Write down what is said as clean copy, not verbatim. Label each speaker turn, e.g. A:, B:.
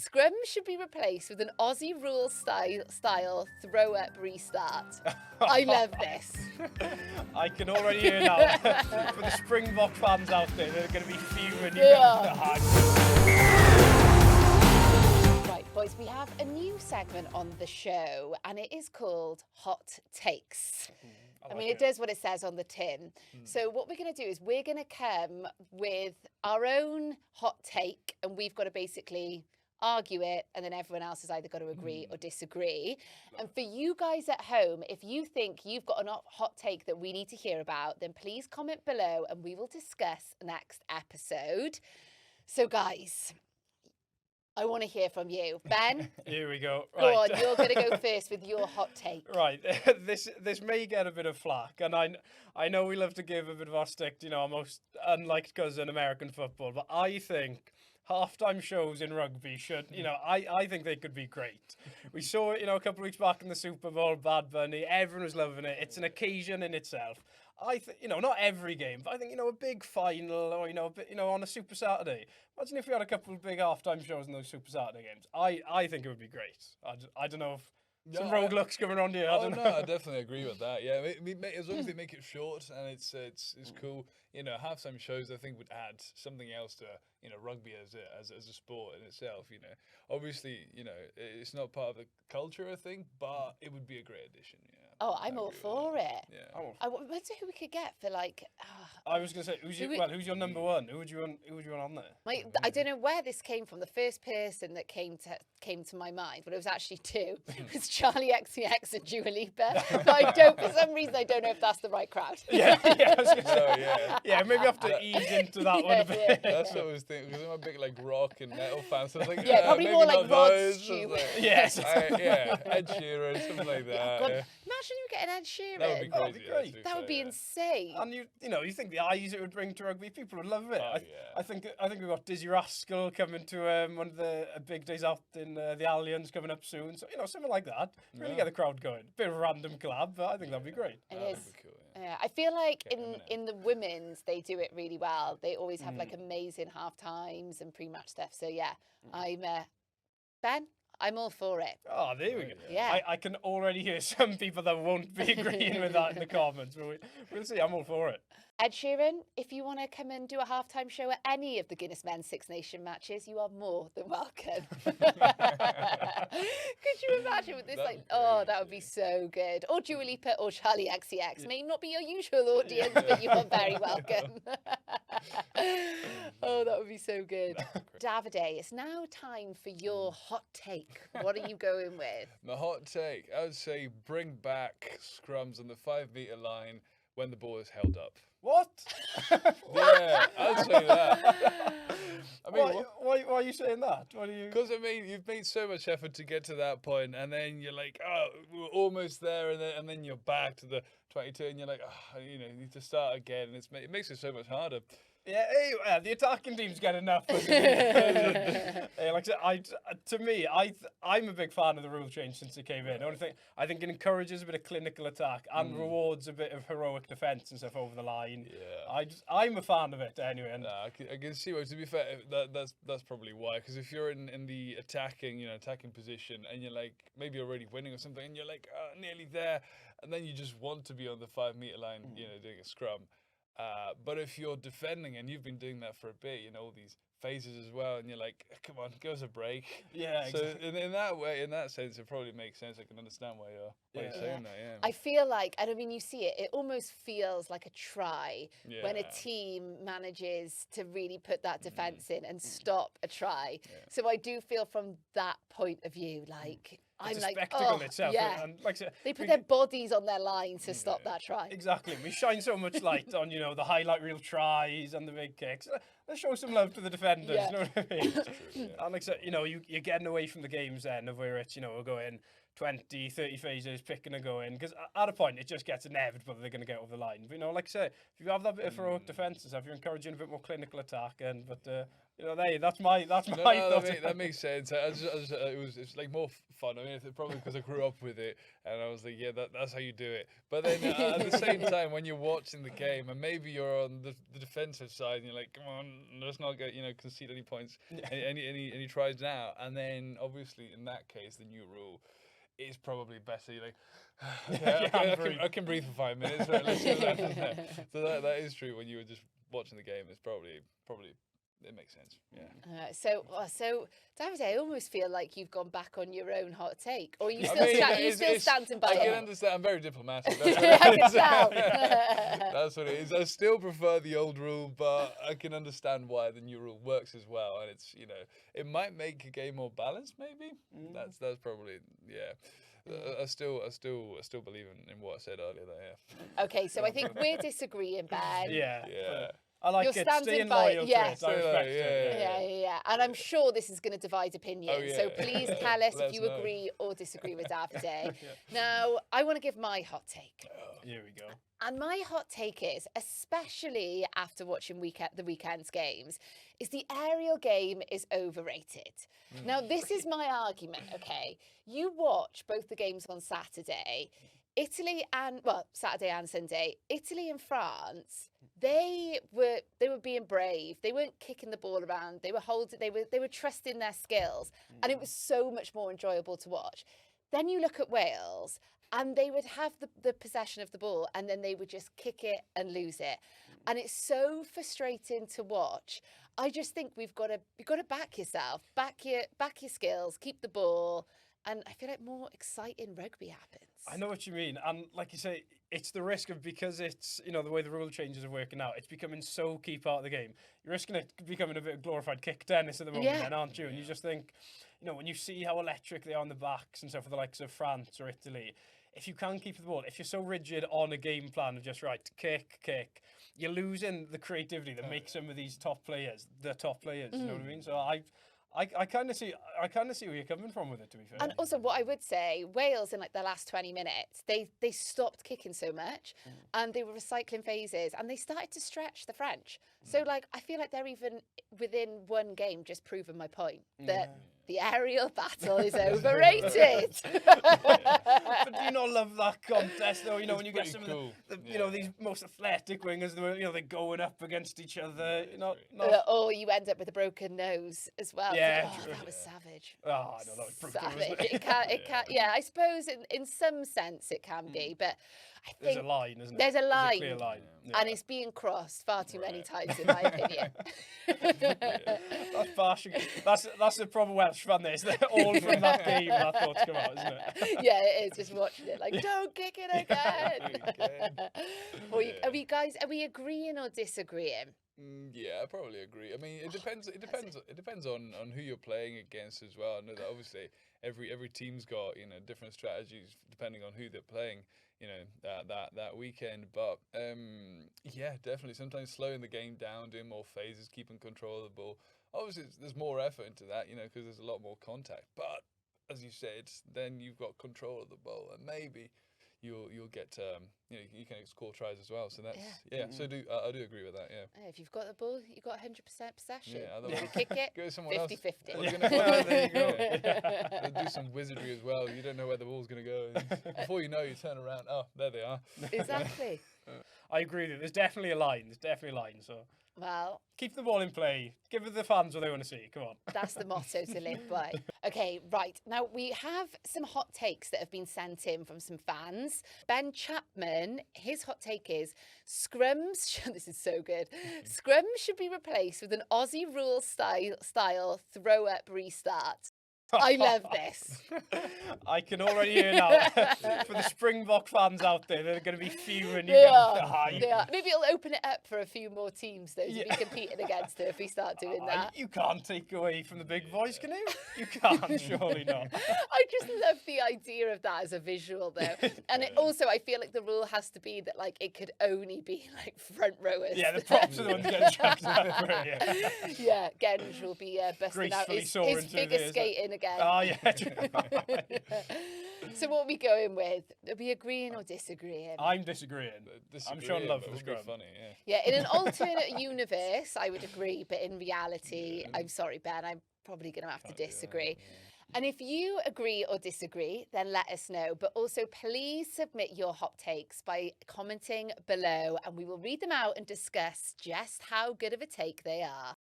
A: Scrums should be replaced with an Aussie rules style throw-up restart. I love this.
B: I can already hear now. For the Springbok fans out there, they're going to be fuming. You get
A: Right, boys, we have a new segment on the show, and it is called Hot Takes. I mean, it does what it says on the tin. So what we're going to do is we're going to come with our own hot take, and we've got to basically argue it, and then everyone else has either got to agree or disagree. And for you guys at home, if you think you've got a hot take that we need to hear about, then please comment below and we will discuss next episode. So guys, I want to hear from you. Ben?
B: Here we go.
A: Go on, you're going to go first with your hot take.
B: Right, this may get a bit of flack, and I know we love to give a bit of our stick to, you know, our most unliked cousin, American football, but I think halftime shows in rugby should, you know, I think they could be great. We saw it, you know, a couple of weeks back in the Super Bowl, Bad Bunny, everyone was loving it. It's an occasion in itself. I think, you know, not every game, but I think, you know, a big final or, you know, a bit, you know, on a Super Saturday. Imagine if we had a couple of big halftime shows in those Super Saturday games. I think it would be great. I don't know if some rogue looks coming around here. I don't know.
C: I definitely agree with that. Yeah, as long as they make it short and it's cool. You know, halftime shows I think would add something else to, you know, rugby as a sport in itself. You know, obviously, you know, it's not part of the culture, I think, but it would be a great addition. Yeah.
A: Oh, I'm all for it.
C: Yeah.
A: I wonder who we could get for like.
B: I was going to say, who's your number one? Who would you want on there?
A: I don't know where this came from. The first person that came to my mind, but it was actually two. It was Charlie XCX and Dua Lipa. But for some reason, I don't know if that's the right crowd.
B: Yeah. I was gonna say, yeah, maybe I have to ease into that one a bit.
C: That's what I was thinking, because I'm a big like rock and metal fan, so I was like,
A: yeah, probably more like Rod Stewart.
C: Like,
B: yes.
C: Ed Sheeran, something like that.
A: God, imagine you getting Ed Sheeran.
C: That would be crazy.
B: That'd be great.
A: That would be insane.
B: And you think the eyes it would bring to rugby, people would love it.
C: Oh,
B: I think we've got Dizzy Rascal coming to one of the big days out in the Allianz coming up soon. So, you know, something like that. Really get the crowd going. Bit of a random collab, but I think that'd be great.
A: It is.
C: Cool,
A: yeah, I feel like in the women's, they do it really well. They always have like amazing half times and pre-match stuff. So yeah, Ben, I'm all for it.
B: Oh, there we go.
A: Yeah.
B: I can already hear some people that won't be agreeing with that in the comments, but we'll see. I'm all for it.
A: Ed Sheeran, if you want to come and do a halftime show at any of the Guinness Men's Six Nations matches, you are more than welcome. Could you imagine with this? That would be so good. Or Dua Lipa or Charlie XCX. May not be your usual audience, but you are very welcome. Oh, that would be so good. Davide, it's now time for your hot take. What are you going with?
C: My hot take, I would say bring back scrums on the 5 metre line when the ball is held up.
B: What?
C: Yeah, I'd say that. I mean,
B: why are you saying that?
C: Because, I mean, you've made so much effort to get to that point, and then you're like, oh, we're almost there, and then you're back to the 22, and you're like, oh, you know, you need to start again, and it makes it so much harder.
B: Yeah, the attacking team's get enough. Like I said, I'm a big fan of the rule change since it came in. I think it encourages a bit of clinical attack and rewards a bit of heroic defence and stuff over the line. Yeah, I'm a fan of it anyway. And
C: I can see why. To be fair, that's probably why. Because if you're in the attacking position and you're like maybe already winning or something, and you're like nearly there, and then you just want to be on the 5 metre line, doing a scrum. But if you're defending and you've been doing that for a bit, you know, all these phases as well, and you're like, come on, give us a break.
B: Yeah, exactly.
C: So in that way, in that sense, it probably makes sense. I can understand why you're saying that, yeah.
A: I feel like, and I mean, you see it, it almost feels like a try when a team manages to really put that defence in and stop a try. Yeah. So I do feel from that point of view, like...
B: It's a spectacle itself.
A: Yeah.
B: And like I said,
A: they put their bodies on their line to stop that try.
B: Exactly. We shine so much light on, you know, the highlight reel tries and the big kicks. Let's show some love to the defenders.
A: Yeah.
B: You know what I mean? That's true, yeah. And like I said, you know, you're getting away from the games then of where it's, you know, we're going 20, 30 phases, picking and going. Because at a point, it just gets inevitable they're going to get over the line. But, you know, like I say, if you have that bit of heroic defence and stuff, you're encouraging a bit more clinical attack. That's my
C: No,
B: thought.
C: that makes sense. It's like more fun. I mean, it's probably because I grew up with it, and I was like, yeah, that's how you do it. But then at the same time, when you're watching the game, and maybe you're on the defensive side, and you're like, come on, let's not get concede any points, any tries now. And then obviously in that case, the new rule is probably better. You're like, okay, I can breathe for 5 minutes. Right, let's see what happens there. So that is true. When you were just watching the game, it's probably. It makes sense, yeah.
A: So Davide, I almost feel like you've gone back on your own hot take, or you still standing by
C: I
A: it.
C: can understand. I'm very diplomatic.
A: I can tell.
C: That's what it is. I still prefer the old rule, but I can understand why the new rule works as well. And it's it might make a game more balanced. Maybe that's probably I still believe in what I said earlier. Though,
A: Okay, so I think we're disagreeing, Ben.
B: Yeah. I
A: You're
B: it.
A: standing
B: Staying
A: by
B: loyal
A: it, yeah.
B: to it. I respect it.
A: Yeah. And I'm sure this is going to divide opinion.
C: Oh, yeah.
A: So please tell us
C: Let
A: if you
C: us know.
A: agree or disagree with Davide. Now, I want to give my hot take.
B: Here we go.
A: And my hot take is, especially after watching the weekend's games, is the aerial game is overrated. Now, this is my argument, okay? You watch both the games on Saturday, Saturday and Sunday, Italy and France, they were being brave. They weren't kicking the ball around. They were trusting their skills, and it was so much more enjoyable to watch. Then you look at Wales, and they would have the possession of the ball, and then they would just kick it and lose it, and it's so frustrating to watch. I just think you've got to back yourself, back your skills, keep the ball. And I feel like more exciting rugby happens.
B: I know what you mean. And like you say, it's the risk of, because it's, the way the rule changes are working out, it's becoming so key part of the game. You're risking it becoming a bit of glorified kick tennis at the moment then, aren't you? And you just think, when you see how electric they are on the backs and stuff for the likes of France or Italy, if you can't keep the ball, if you're so rigid on a game plan of just, right, kick, you're losing the creativity that makes some of these top players the top players, you know what I mean? So I kind of see where you're coming from with it, to be fair.
A: And also, what I would say, Wales in like the last 20 minutes, they stopped kicking so much, and they were recycling phases, and they started to stretch the French. So like, I feel like they're even within one game just proving my point that the aerial battle is overrated.
B: But do you not love that contest though? When you get some of the these most athletic wingers, they're going up against each other.
A: Or you end up with a broken nose as well.
B: Yeah,
A: that was savage.
B: Oh, I know, that was brutal,
A: savage.
B: wasn't it?
A: It can. Yeah, I suppose in some sense it can be, but I think
B: there's a line, isn't it?
A: There's a line,
B: clear line.
A: and it's being crossed far too many times, in my opinion.
B: That's harsh. That's the problem Welsh fan there. Is that all from that game that thoughts come out, isn't it?
A: Yeah, it is. Just watching it, like, don't kick it again. Are we agreeing or disagreeing?
C: Yeah, I probably agree. I mean, it depends. It depends on who you're playing against as well. I know that obviously every team's got different strategies depending on who they're playing. That weekend. But yeah, definitely. Sometimes slowing the game down, doing more phases, keeping control of the ball. Obviously, there's more effort into that, because there's a lot more contact. But as you said, then you've got control of the ball, and maybe you'll get you can score tries as well. So that's So I do agree with that. Yeah.
A: If you've got the ball, you've got 100% possession.
C: Yeah,
A: if you kick it,
C: go to someone 50-50.
B: There you go.
C: They'll do some wizardry as well. You don't know where the ball's going to go. And before you know, you turn around. Oh, there they are.
A: Exactly.
B: I agree with you. There's definitely a line. So
A: well,
B: keep the ball in play. Give the fans what they want to see. Come on.
A: That's the motto to live by. Okay, right. Now, we have some hot takes that have been sent in from some fans. Ben Chapman, his hot take is Scrums, this is so good, Scrums should be replaced with an Aussie rule style throw-up restart. I love this.
B: I can already hear now. For the Springbok fans out there, they're going to be fuming.
A: Yeah. Maybe it'll open it up for a few more teams, though, to be competing against it if we start doing that.
B: You can't take away from the big boys, can you? You can't, surely not.
A: I just love the idea of that as a visual, though. And also, I feel like the rule has to be that, like, it could only be, like, front rowers.
B: Yeah, the props are the ones getting chucked out for it,
A: yeah, Genge will be busting out his figure skating again.
B: Oh, yeah.
A: So what are we going with? Are we agreeing or disagreeing?
B: I'm disagreeing. I'm showing love for the
C: It would be
B: scrum.
C: funny, yeah.
A: Yeah, in an alternate universe, I would agree, but in reality, I'm sorry, Ben, I'm probably going to have to disagree. And if you agree or disagree, then let us know. But also, please submit your hot takes by commenting below, and we will read them out and discuss just how good of a take they are.